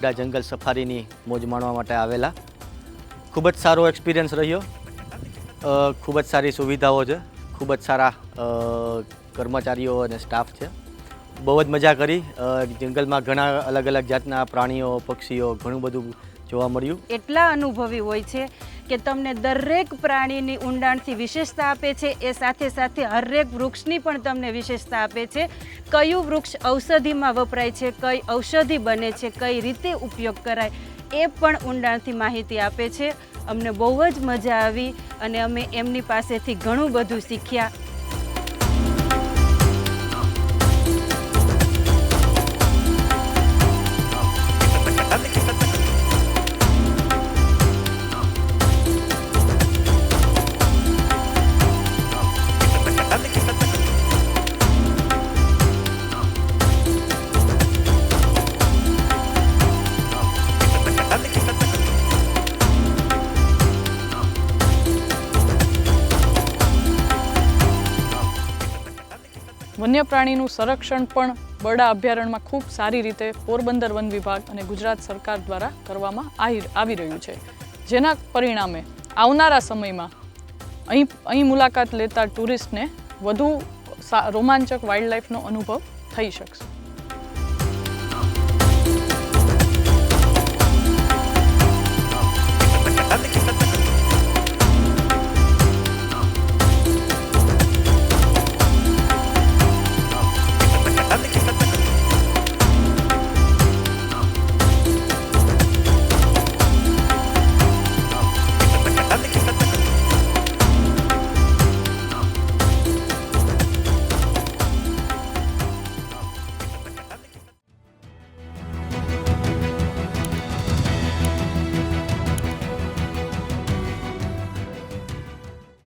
ગઢડા જંગલ સફારીની મોજ માણવા માટે આવેલા. ખૂબ જ સારો એક્સપિરિયન્સ રહ્યો. ખૂબ જ સારી સુવિધાઓ છે, ખૂબ જ સારા કર્મચારીઓ અને સ્ટાફ છે. બહુ જ મજા કરી. જંગલમાં ઘણા અલગ અલગ જાતના પ્રાણીઓ, પક્ષીઓ, ઘણું બધું જોવા મળ્યું. એટલા અનુભવી હોય છે કે તમને દરેક પ્રાણીની ઊંડાણથી વિશેષતા આપે છે, એ સાથે સાથે હરેક વૃક્ષની પણ તમને વિશેષતા આપે છે. કયું વૃક્ષ ઔષધિમાં વપરાય છે, કઈ ઔષધિ બને છે, કઈ રીતે ઉપયોગ કરાય, એ પણ ઊંડાણથી માહિતી આપે છે. અમને બહુ જ મજા આવી અને અમે એમની પાસેથી ઘણું બધું શીખ્યા. વન્ય પ્રાણીનું સંરક્ષણ પણ બરડા અભયારણ્યમાં ખૂબ સારી રીતે પોરબંદર વન વિભાગ અને ગુજરાત સરકાર દ્વારા કરવામાં આવી રહ્યું છે, જેના પરિણામે આવનારા સમયમાં અહીં મુલાકાત લેતા ટુરિસ્ટને વધુ રોમાંચક વાઇલ્ડ લાઈફનો અનુભવ થઈ શકશે.